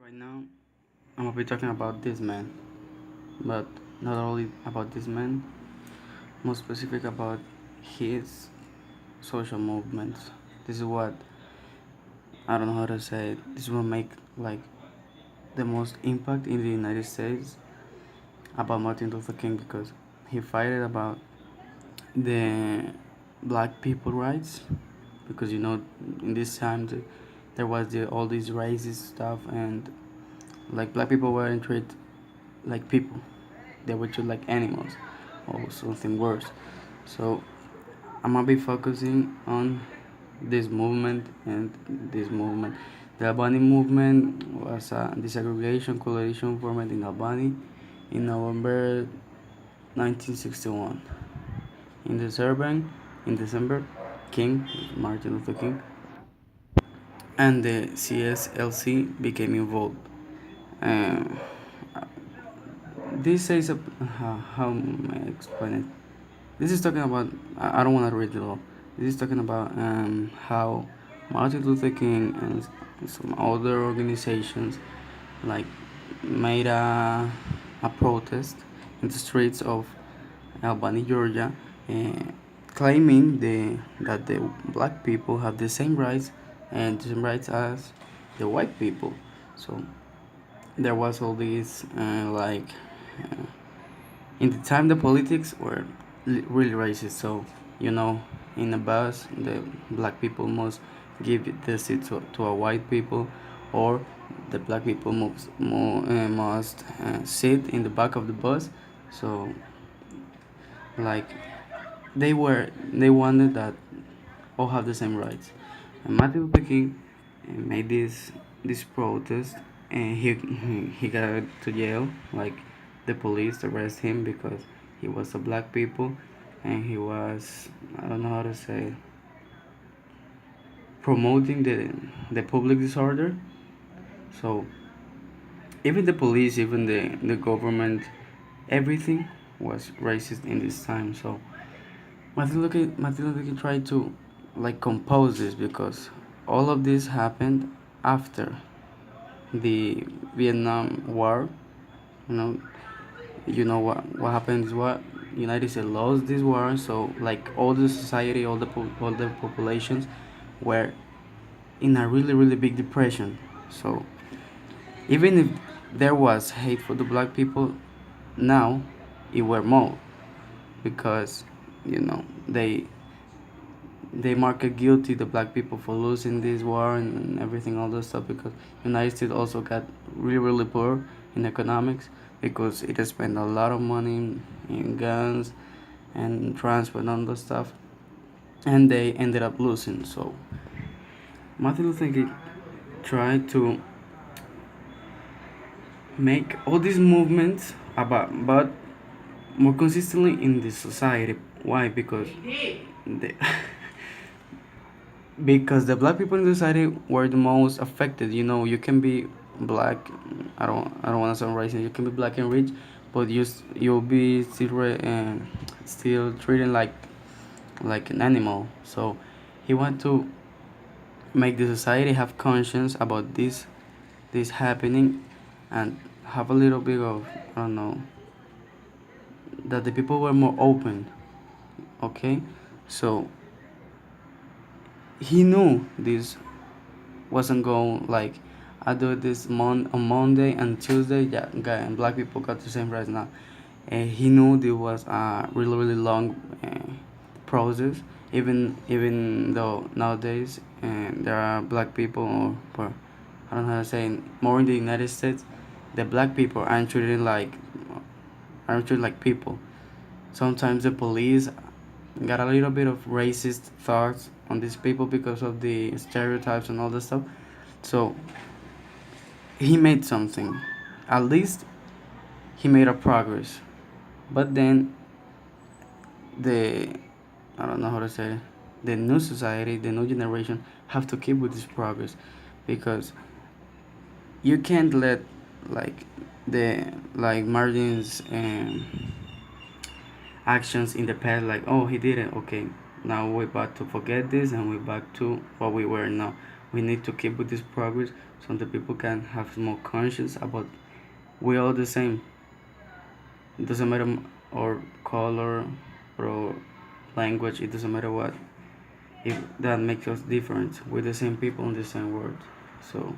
Right now, I'm gonna be talking about this man, but not only about this man, more specific about his social movements. This is what I don't know how to say it. This will make like the most impact in the United States about Martin Luther King because he fighted about the black people rights because in this time there was all these racist stuff and like black people weren't treated like people. They were treated like animals or something worse. So I'm gonna be focusing on this movement and this movement. The Albany movement was a desegregation coalition formed in Albany in November 1961. In December, King, Martin Luther King, and the CSLC became involved. Um, this says how may I explain it? This is talking about. I don't want to read it all. This is talking about how Martin Luther King and some other organizations like made a protest in the streets of Albany, Georgia, uh, claiming that the black people have the same rights and the same rights as the white people. So there was all this uh, in the time the politics were really racist. So you know, in a bus, the black people must give the seat to a white people, or the black people must sit in the back of the bus. So like they wanted that all have the same rights. And Martin Luther King made this protest, and he got to jail. Like the police arrest him because he was a black people, and he was, I don't know how to say, promoting the public disorder. So even the police, even the government, everything was racist in this time. So Martin Luther King tried to like compose this because all of this happened after the Vietnam War. You know, what happened is what United States lost this war. So like all the society, all the populations were in a really big depression. So even if there was hate for the black people, now it were more because they mark it guilty the black people for losing this war and everything all this stuff because United States also got really poor in economics because it has spent a lot of money in guns and transport and all that stuff, and they ended up losing. So Martin Luther King tried to make all these movements but more consistently in the society. Why? The because the black people in the society were the most affected. You can be black. I don't want to sound racist. You can be black and rich, but you'll be still treated like an animal. So he want to make the society have conscience about this happening, and have a little bit of, I don't know, that the people were more open. Okay, so he knew this wasn't going like I do this on Monday and Tuesday. Yeah, guy and black people got the same rights now. And he knew there was a really long process. Even though nowadays there are black people, or I don't know how to say it, more in the United States, the black people aren't treated like people. Sometimes the police got a little bit of racist thoughts on these people because of the stereotypes and all this stuff. So he made something. At least he made a progress. But then the I don't know how to say it, the new society, the new generation have to keep with this progress because you can't let like Martin's actions in the past, like, oh, he did it, okay, now we're about to forget this and we're back to what we were now. We need to keep with this progress so the people can have more conscience about we all the same. It doesn't matter our color or language. It doesn't matter what. If that makes us different, we're the same people in the same world. So